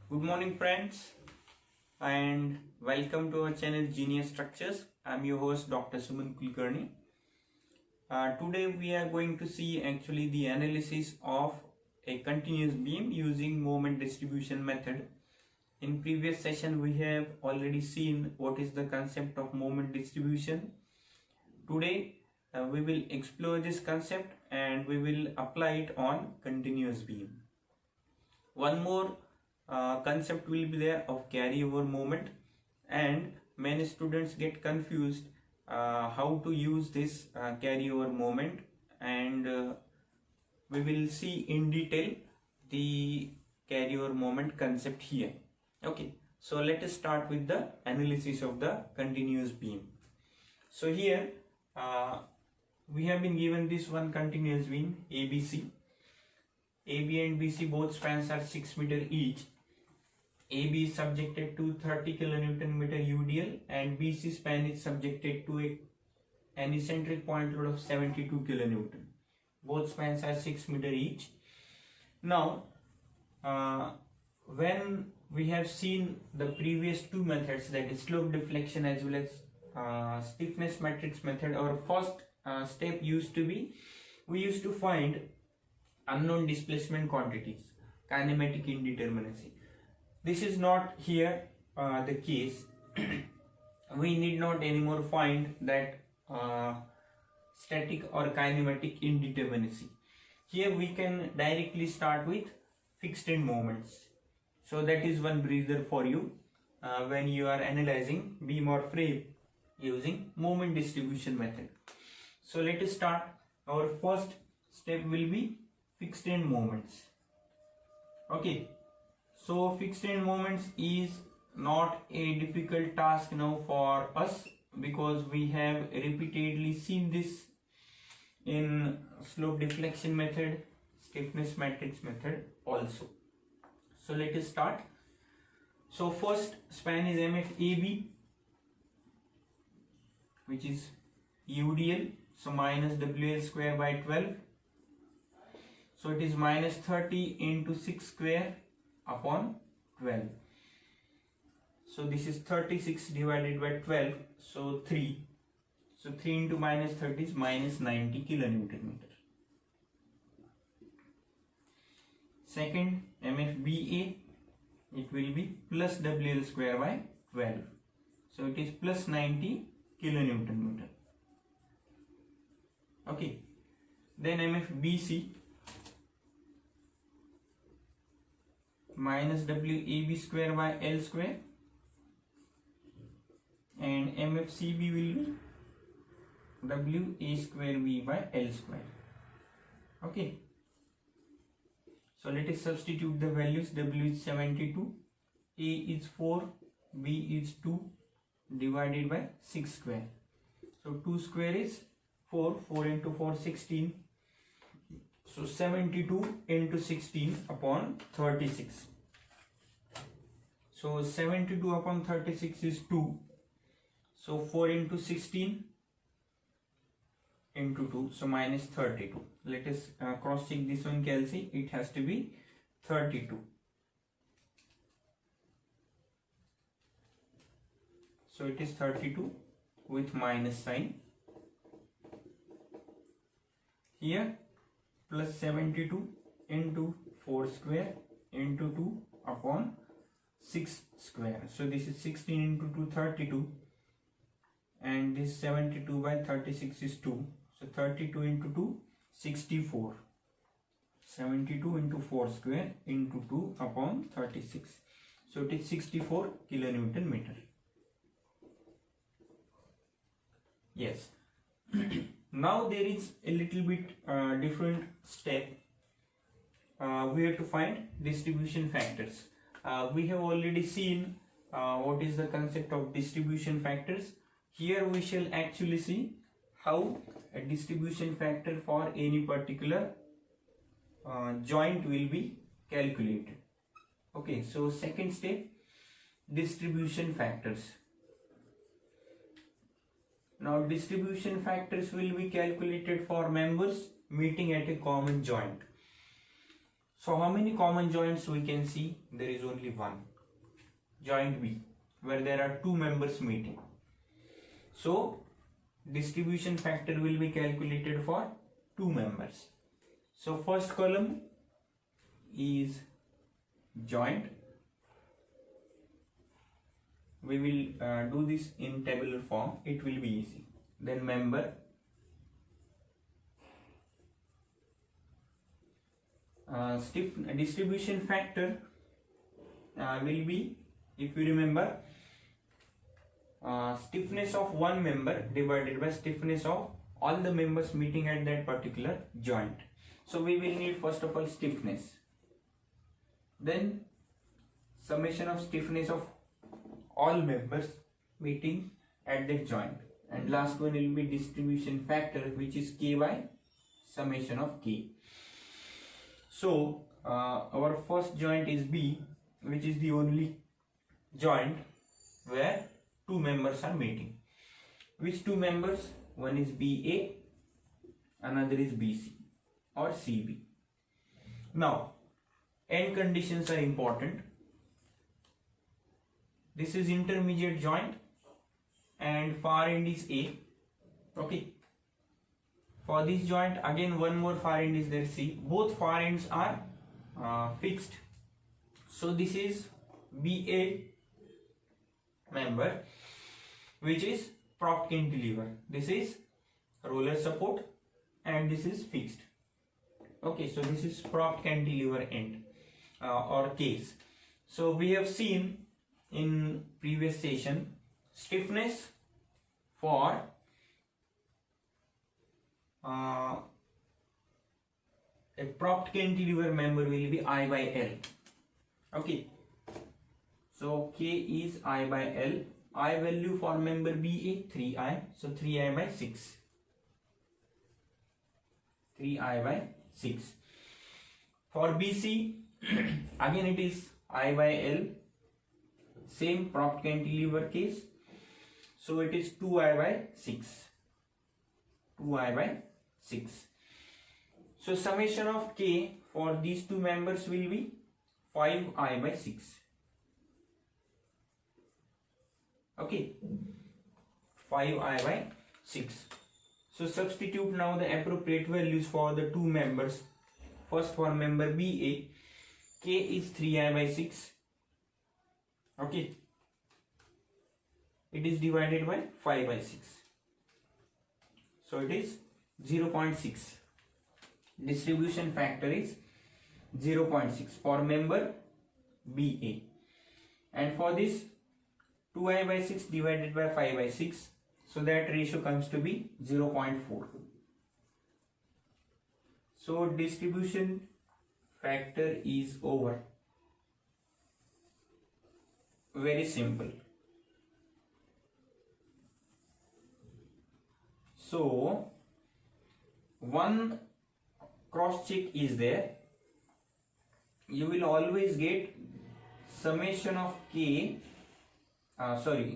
Good morning friends and welcome to our channel Genius Structures. I am your host Dr. Suman Kulkarni. Today we are going to see actually the analysis of a continuous beam using moment distribution method. In previous session we have already seen what is the concept of moment distribution. Today we will explore this concept and we will apply it on continuous beam. One more concept will be there of carryover moment, and many students get confused how to use this carryover moment, and we will see in detail the carryover moment concept here. Okay, so let us start with the analysis of the continuous beam. So here we have been given this one continuous beam ABC. AB and BC both spans are 6 meter each. AB is subjected to 30 kN meter UDL and BC span is subjected to an eccentric point load of 72 kN. Both spans are 6 meter each. Now, when we have seen the previous two methods, that is slope deflection as well as stiffness matrix method, our first step used to be, we used to find unknown displacement quantities, kinematic indeterminacy. This is not here the case. We need not anymore find that static or kinematic indeterminacy. Here we can directly start with fixed end moments. So that is one breather for you when you are analyzing beam or frame using moment distribution method. So let us start. Our first step will be fixed end moments. Okay, so fixed end moments is not a difficult task now for us because we have repeatedly seen this in slope deflection method, stiffness matrix method also. So let us start. So first span is MFAB, which is UDL, so minus WL square by 12. So it is minus 30 into 6 square upon 12. So this is 36 divided by 12. So 3. So 3 into minus 30 is minus 90 kilonewton meter. Second, MFBA, it will be plus WL square by 12. So it is plus 90 kilonewton meter. Okay. Then MFBC, minus WAB square by L square, and MFCB will be WA square B by L square. Okay, so let us substitute the values. W is 72, A is 4, B is 2 divided by 6 square. So 2 square is 4, 4 into 4 16. So 72 into 16 upon 36. So 72 upon 36 is 2. So 4 into 16 into 2. So minus 32. Let us cross check this one, Kelsey. It has to be 32. So it is 32 with minus sign. Here plus 72 into 4 square into 2 upon 6 square. So this is 16 into 2, 32, and this 72 by 36 is 2. So 32 into 2, 64. 72 into 4 square into 2 upon 36. So it is 64 kilonewton meter. Yes. Now there is a little bit different step. We have to find distribution factors. We have already seen what is the concept of distribution factors. Here we shall actually see how a distribution factor for any particular joint will be calculated. Okay, so second step, distribution factors. Now distribution factors will be calculated for members meeting at a common joint. So how many common joints we can see? There is only one, joint B, where there are two members meeting. So distribution factor will be calculated for two members. So first column is joint. We will do this in tabular form, it will be easy. Then member, distribution factor will be, if you remember, stiffness of one member divided by stiffness of all the members meeting at that particular joint. So we will need first of all stiffness, then summation of stiffness of all members meeting at that joint, and last one will be distribution factor, which is K by summation of K. So our first joint is B, which is the only joint where two members are meeting. Which two members? One is BA, another is BC or CB. Now end conditions are important. This is intermediate joint and far end is A. Okay. For this joint again one more far end is there, C. Both far ends are fixed. So this is BA member, which is propped cantilever. This is roller support and this is fixed. Okay, so this is propped cantilever end or case. So we have seen in previous session stiffness for a propped cantilever member will be I by L. Okay, so K is I by L. I value for member BA 3I, so 3I by 6. 3I by 6. For BC again it is I by L, same propped cantilever case, so it is 2I by 6. 2I by 6. So summation of K for these two members will be 5I by 6. Okay, 5I by 6. So substitute now the appropriate values for the two members. First for member BA, K is 3I by 6. Okay, it is divided by 5 by 6. So it is 0.6. Distribution factor is 0.6 for member BA. And for this 2I by 6 divided by 5 by 6. So that ratio comes to be 0.4. So distribution factor is over. Very simple. So one cross check is there. You will always get summation of K,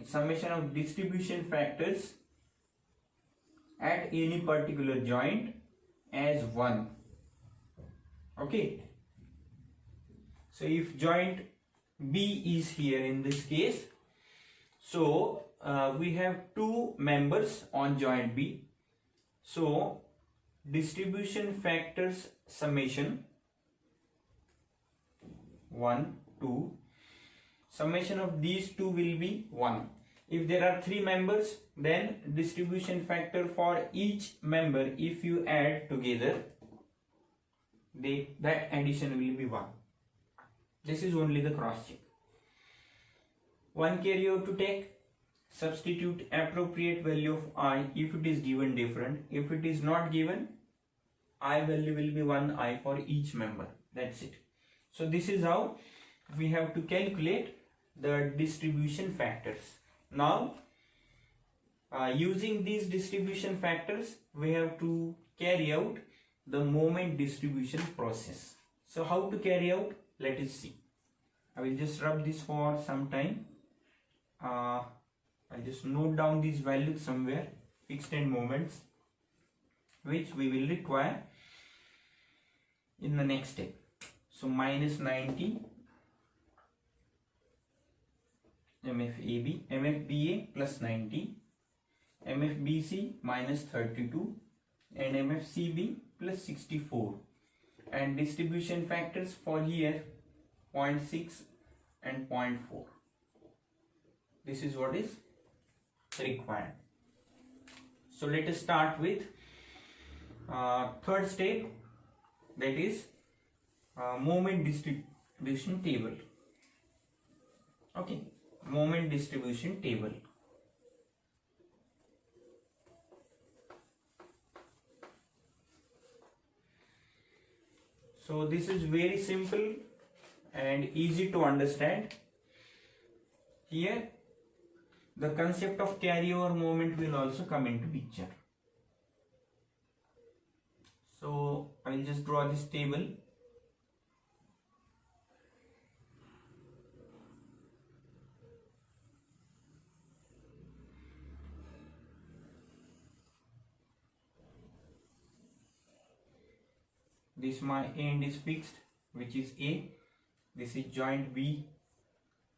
summation of distribution factors at any particular joint as 1. Okay. So if joint B is here in this case, so we have two members on joint B. So distribution factors summation 1, 2. Summation of these two will be 1. If there are 3 members, then distribution factor for each member, if you add together, that addition will be 1. This is only the cross check. One care you have to take, substitute appropriate value of I if it is given different. If it is not given, I value will be 1I for each member. That's it. So this is how we have to calculate the distribution factors. Now using these distribution factors, we have to carry out the moment distribution process. So how to carry out? Let us see. I will just rub this for some time. I just note down these values somewhere, fixed end moments, which we will require in the next step. So minus 90 MFAB, MFBA plus 90, MFBC minus 32 and MFCB plus 64, and distribution factors for here 0.6 and 0.4. This is what is required. So let us start with third step, that is moment distribution table. Okay, moment distribution table. So this is very simple and easy to understand. Here the concept of carryover moment will also come into picture. So I will just draw this table. This my end is fixed, which is A. This is joint B.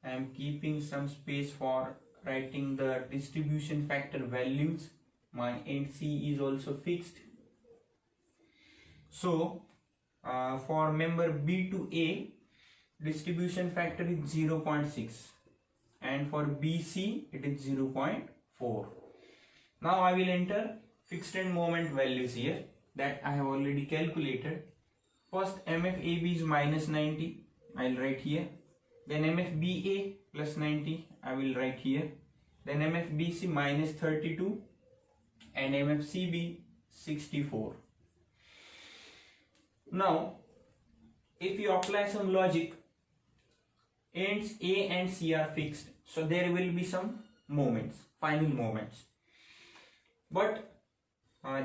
I am keeping some space for writing the distribution factor values. My end C is also fixed. So for member B to A, distribution factor is 0.6 and for BC it is 0.4. Now I will enter fixed end moment values here that I have already calculated. First MFAB is minus 90, I will write here. Then MFBA plus 90, I will write here. Then MFBC minus 32 and MFCB 64. Now if you apply some logic, ends A and C are fixed, so there will be some moments, final moments. But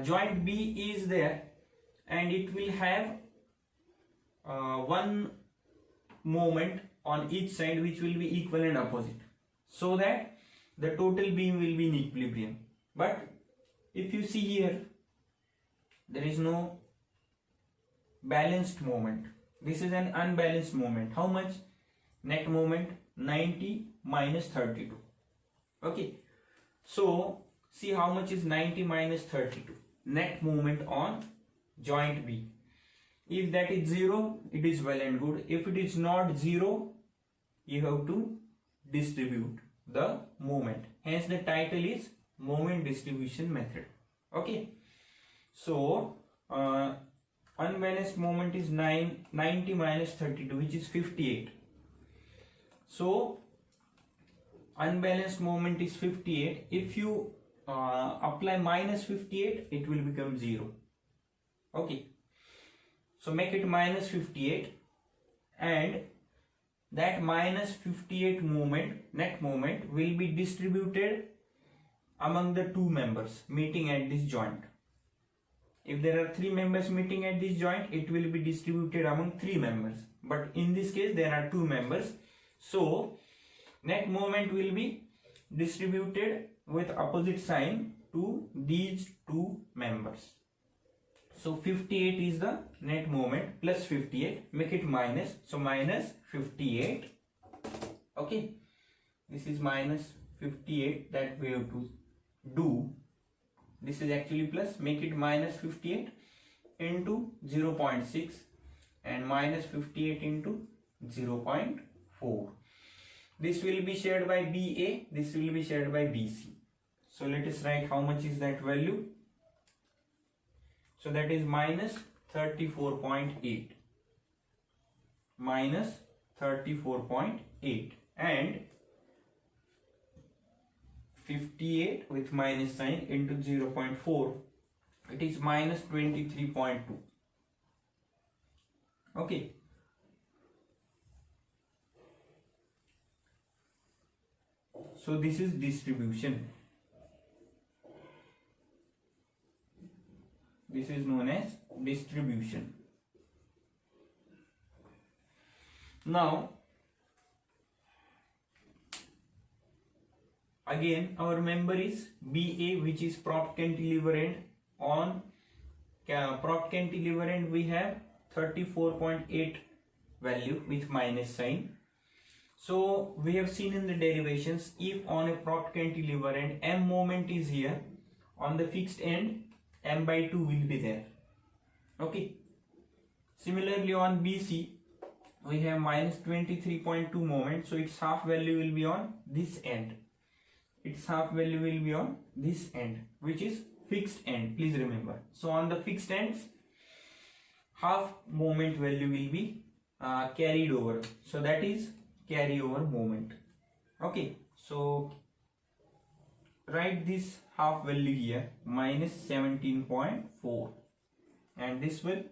joint B is there and it will have one moment on each side which will be equal and opposite, so that the total beam will be in equilibrium. But if you see here, there is no balanced moment. This is an unbalanced moment. How much? Net moment 90 minus 32. Okay, so see how much is 90 minus 32 net moment on joint B. If that is 0, it is well and good. If it is not 0, you have to distribute the moment. Hence the title is moment distribution method. Okay, so unbalanced moment is 90 minus 32, which is 58. So unbalanced moment is 58. If you apply minus 58, it will become 0. Okay, so make it minus 58, and that minus 58 moment, net moment, will be distributed among the two members meeting at this joint. If there are 3 members meeting at this joint, it will be distributed among 3 members. But in this case, there are 2 members. So net moment will be distributed with opposite sign to these 2 members. So 58 is the net moment plus 58, make it minus, so minus 58. Okay, this is minus 58 that we have to do. This is actually plus, make it minus 58 into 0.6 and minus 58 into 0.4. This will be shared by BA, this will be shared by BC. So let us write how much is that value. So that is minus 34.8, minus 34.8, and 58 with minus sign into 0.4, it is minus 23.2. Okay, so this is distribution. This is known as distribution. Now again our member is BA, which is prop cantilever end. On prop cantilever end we have 34.8 value with minus sign. So we have seen in the derivations, if on a propped cantilever and m moment is here, on the fixed end m by 2 will be there. Okay. Similarly on BC we have minus 23.2 moment, so its half value will be on this end. Its half value will be on this end, which is fixed end, please remember. So on the fixed ends, half moment value will be carried over, so that is carryover moment. Okay, so write this half value here, minus 17.4, and this will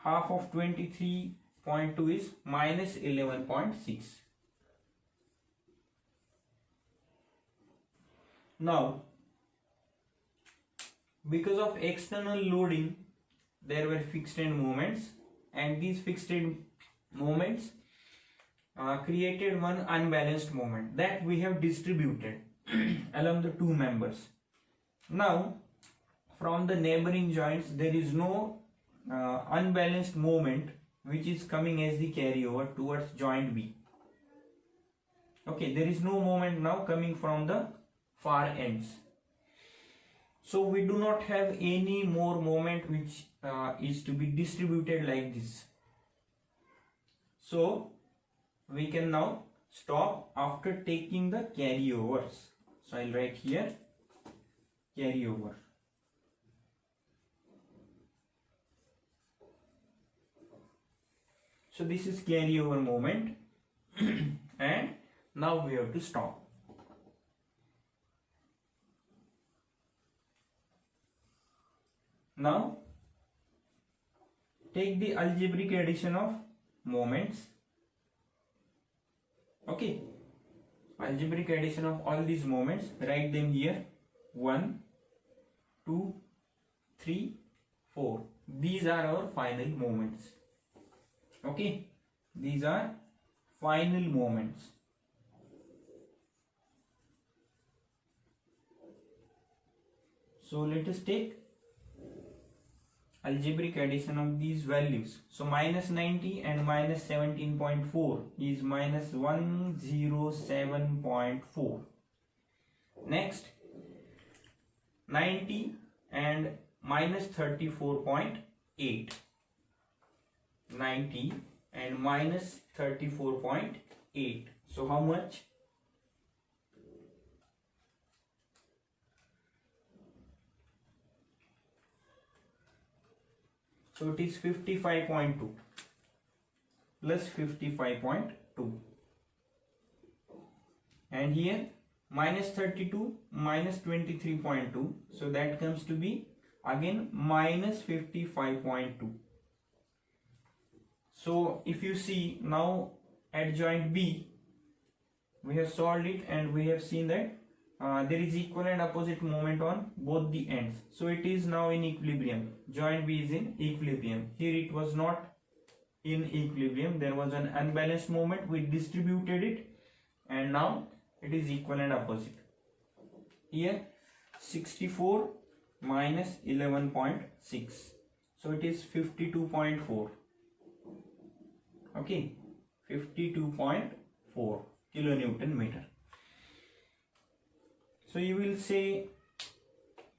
half of 23.2 is minus 11.6. Now, because of external loading, there were fixed end moments, and these fixed end moments created one unbalanced moment that we have distributed along the two members. Now, from the neighboring joints, there is no unbalanced moment which is coming as the carryover towards joint B. Okay, there is no moment now coming from the far ends. So we do not have any more moment which is to be distributed like this. So we can now stop after taking the carryovers. So I'll write here carryover. So this is carryover moment and now we have to stop. Now take the algebraic addition of moments. Okay, algebraic addition of all these moments, write them here, 1, 2, 3, 4. These are our final moments. Okay, these are final moments. So let us take algebraic addition of these values. So minus 90 and minus 17.4 is minus 107.4. Next, 90 and minus 34.8. 90 and minus 34.8. So how much? So it is 55.2 plus 55.2. And here minus 32 minus 23.2. So that comes to be again minus 55.2. So if you see now at joint B, we have solved it and we have seen that there is equal and opposite moment on both the ends. So it is now in equilibrium. Joint B is in equilibrium. Here it was not in equilibrium. There was an unbalanced moment. We distributed it and now it is equal and opposite. Here 64 minus 11.6. So it is 52.4. Okay, 52.4 kilonewton meter. So you will say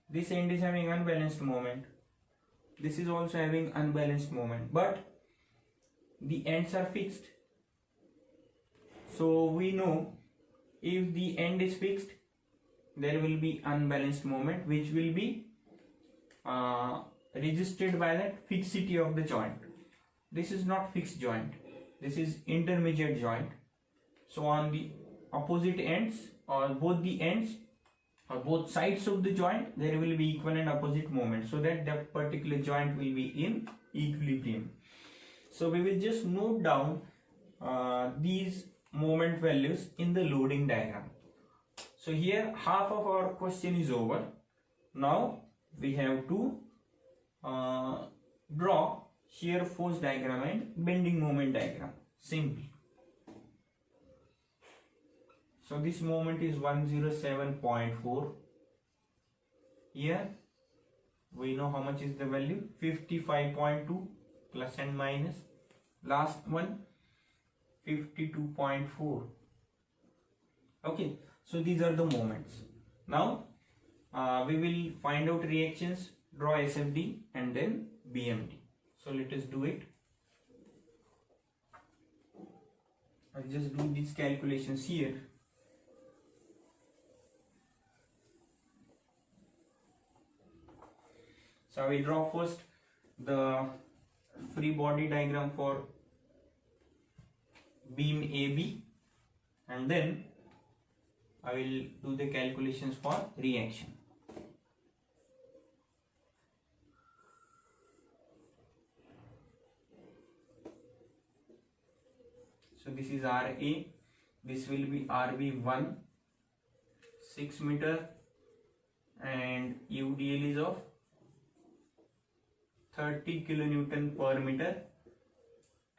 this end is having unbalanced moment, this is also having unbalanced moment, but the ends are fixed. So we know if the end is fixed, there will be unbalanced moment which will be registered by that fixity of the joint. This is not fixed joint, this is intermediate joint. So on the opposite ends or both the ends or both sides of the joint, there will be equal and opposite moment, so that the particular joint will be in equilibrium. So we will just note down these moment values in the loading diagram. So here half of our question is over. Now we have to draw shear force diagram and bending moment diagram. Simple. So this moment is 107.4. Here we know how much is the value, 55.2. plus and minus. Last one 52.4. Okay, so these are the moments. Now we will find out reactions, draw SFD and then BMD. So let us do it. I'll just do these calculations here. So I will draw first the free body diagram for beam AB and then I will do the calculations for reaction. So this is RA, this will be RB1, 6 meter, and UDL is of 30 kilonewton per meter,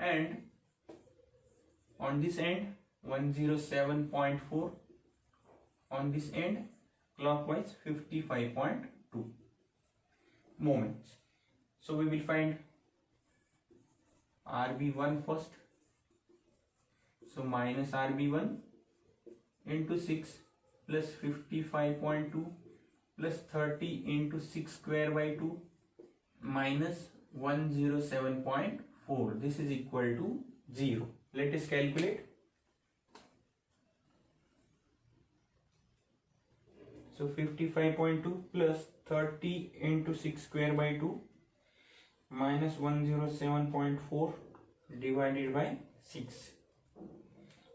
and on this end 107.4, on this end clockwise 55.2 moments. So we will find RB1 first. So minus RB1 into 6 plus 55.2 plus 30 into 6 square by 2 minus 107.4. This is equal to 0. Let us calculate. So 55.2 plus 30 into 6 square by 2 minus 107.4 divided by 6.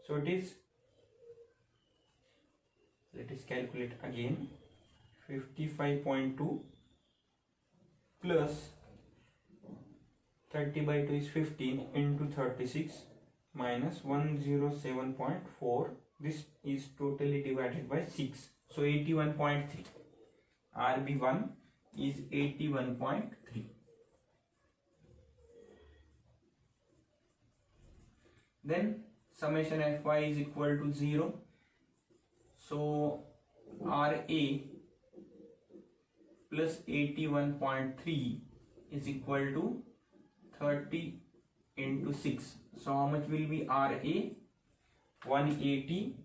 So it is, let us calculate again, 55.2 plus 30 by 2 is 15 into 36 minus 107.4. This is totally divided by 6. So 81.3. RB1 is 81.3. Then summation Fy is equal to 0. So RA plus 81.3 is equal to 30 into 6. So how much will be RA? 180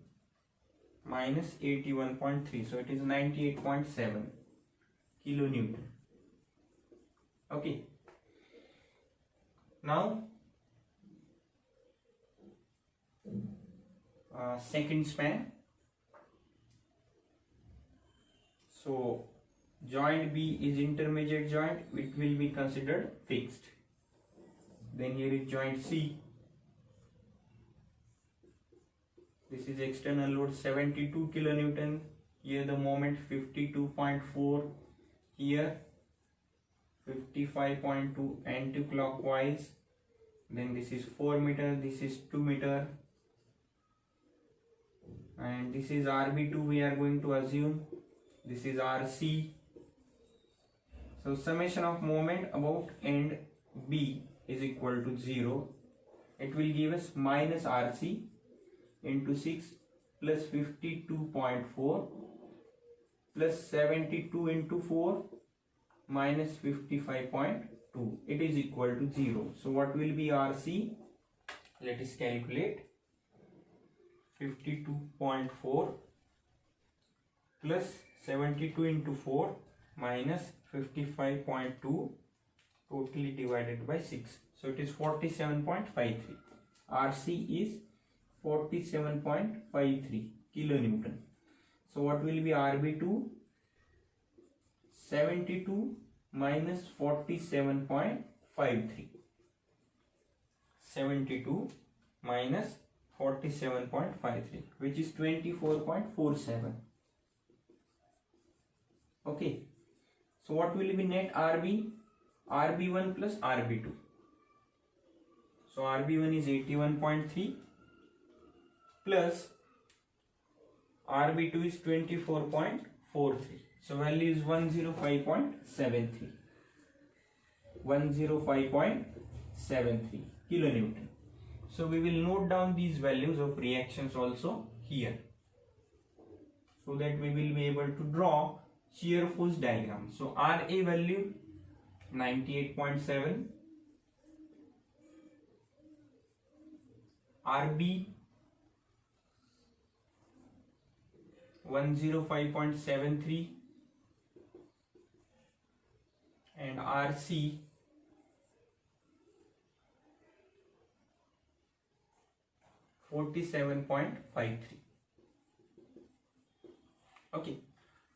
minus 81.3. So it is 98.7 kilonewton. Okay. Now second span. So joint B is intermediate joint, it will be considered fixed. Then here is joint C. This is external load 72 kilonewton. Here the moment 52.4. Here 55.2 anti-clockwise. Then this is 4 meter. This is 2 meter. And this is RB2 we are going to assume. This is RC. So summation of moment about end B is equal to 0. It will give us minus RC into 6 plus 52.4 plus 72 into 4 minus 55.2. It is equal to 0. So what will be RC? Let us calculate. 52.4 plus 72 into 4 minus 55.2 totally divided by 6. So it is 47.53. RC is 47.53 kilonewton. So what will be RB2? 72 minus 47.53. 72 minus 47.53, which is 24.47. Okay. So what will be net RB? RB1 plus RB2. So RB1 is 81.3 plus RB2 is 24.43. So value is 105.73. 105.73 kilonewton. So we will note down these values of reactions also here, so that we will be able to draw shear force diagram. So RA value 98.7, RB 105.73 and RC 47.53. Okay,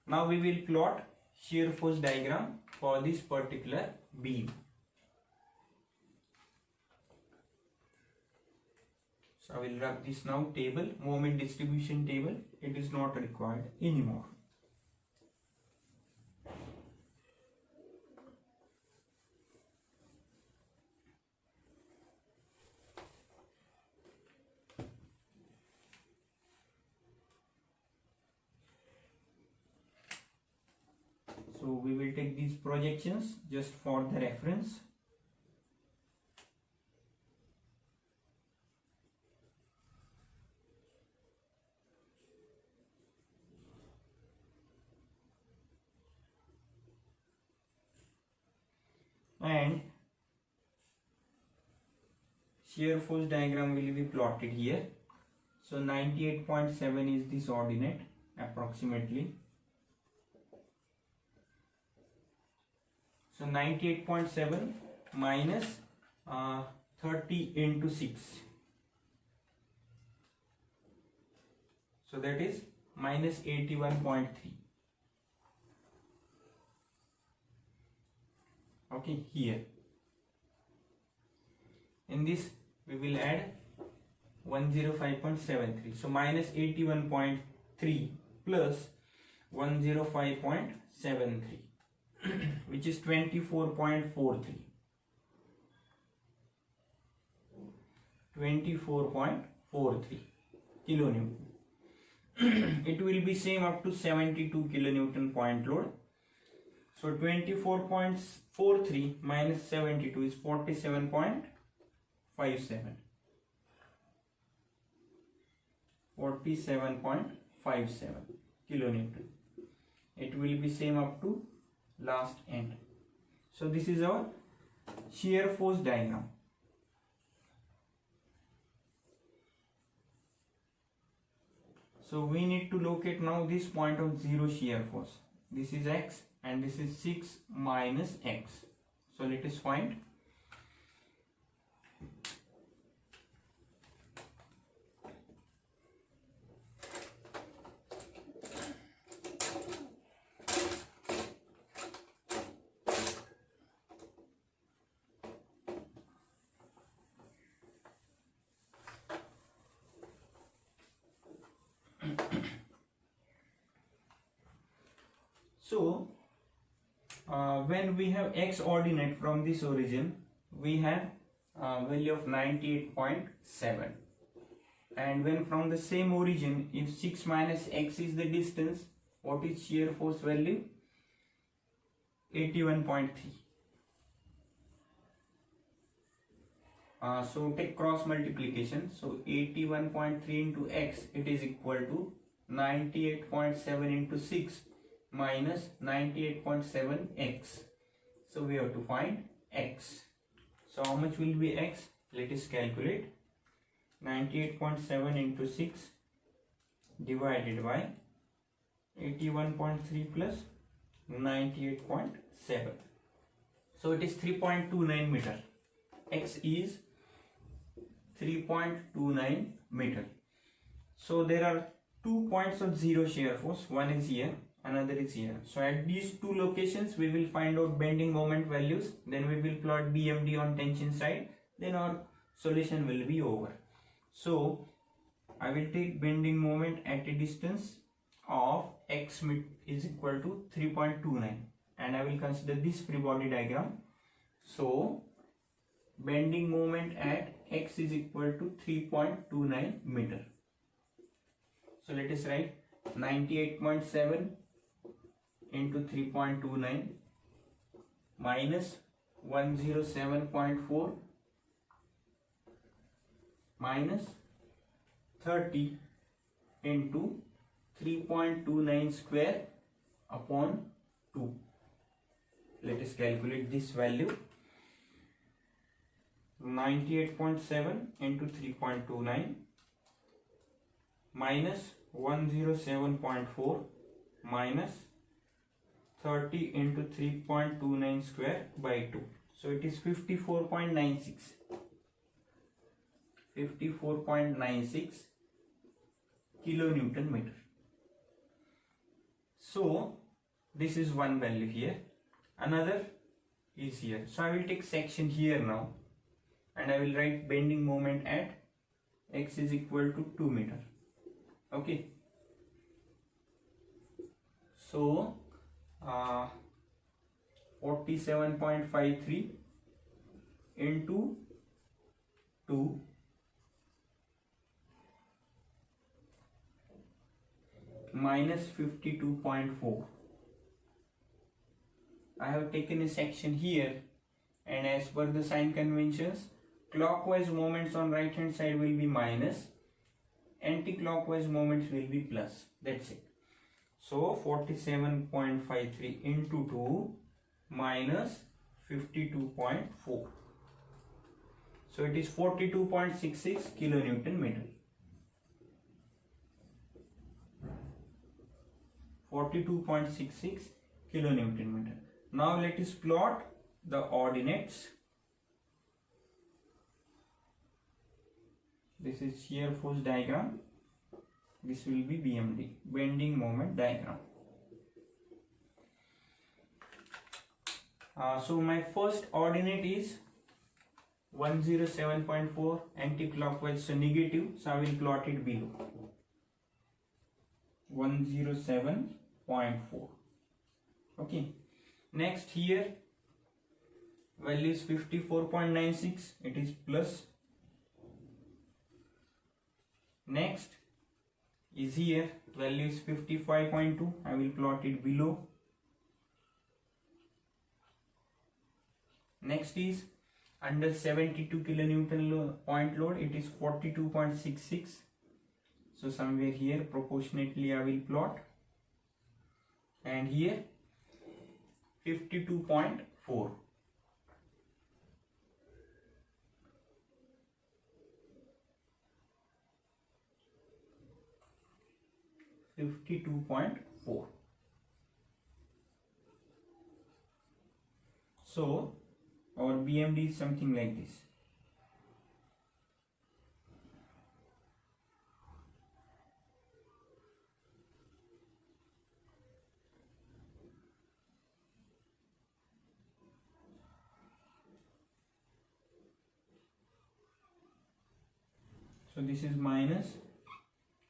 now we will plot shear force diagram for this particular beam. So I will wrap this now table, moment distribution table. It is not required anymore. So we will take these projections just for the reference. And shear force diagram will be plotted here. So 98.7 is this ordinate approximately. So 98.7 minus 30 into 6. So that is minus 81.3. Okay, here. In this we will add 105.73. So minus 81.3 plus 105.73. Which is 24.43. 24.43 kilonewton. It will be same up to 72 kilonewton point load. So 24.43 minus 72 is 47.57. 47.57 kilonewton. It will be same up to last end. So this is our shear force diagram. So we need to locate now this point of zero shear force. This is x and this is 6 minus x. So let us find. So when we have x ordinate from this origin, we have value of 98.7, and when from the same origin, if 6 minus x is the distance, what is shear force value? 81.3. So take cross multiplication. So 81.3 into x, it is equal to 98.7 into 6 minus 98.7 x. So we have to find x. So how much will be x? Let us calculate. 98.7 into 6 divided by 81.3 plus 98.7. So it is 3.29 meter. X is 3.29 meter. So there are 2 points of zero shear force. One is here, another is here. So at these two locations we will find out bending moment values, then we will plot BMD on tension side, then our solution will be over. So I will take bending moment at a distance of x is equal to 3.29 and I will consider this free body diagram. So bending moment at x is equal to 3.29 meter. So let us write 98.7 into 3.29 minus 107.4 minus 30 into 3.29 square upon 2. Let us calculate this value. 98.7 into 3.29 minus 107.4 minus 30 into 3.29 square by 2. So it is 54.96. 54.96 kilonewton meter. So this is one value here. Another is here. So I will take section here now, and I will write bending moment at x is equal to 2 meter. Okay. So 47.53 into 2 minus 52.4. I have taken a section here, and as per the sign conventions, clockwise moments on right hand side will be minus, anti-clockwise moments will be plus. That's it. So 47.53 into 2 minus 52.4. So it is 42.66 kilonewton meter. 42.66 kilonewton meter. Now let us plot the ordinates. This is shear force diagram. This will be BMD, bending moment diagram. So my first ordinate is 107.4 anti-clockwise, so negative. So I will plot it below. 107.4. Okay. Next here value is 54.96. It is plus. Next is here value is 55.2. I will plot it below. Next is under 72 kilonewton point load. It is 42.66. So somewhere here proportionately I will plot, and here 52.4. So our BMD is something like this. So this is minus,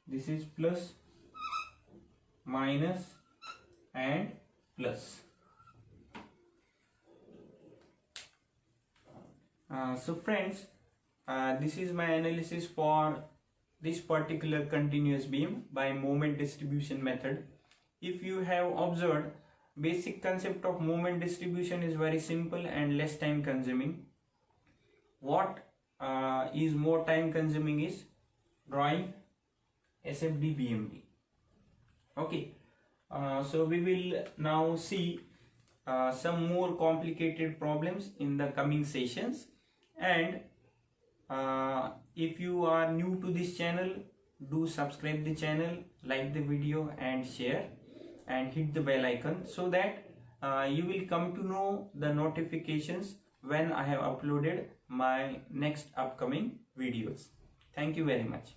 this is plus, minus and plus. So friends, this is my analysis for this particular continuous beam by moment distribution method. If you have observed, basic concept of moment distribution is very simple and less time consuming. What is more time consuming is drawing SFD BMD. Okay, so we will now see some more complicated problems in the coming sessions, and if you are new to this channel, do subscribe the channel, like the video and share, and hit the bell icon so that you will come to know the notifications when I have uploaded my next upcoming videos. Thank you very much.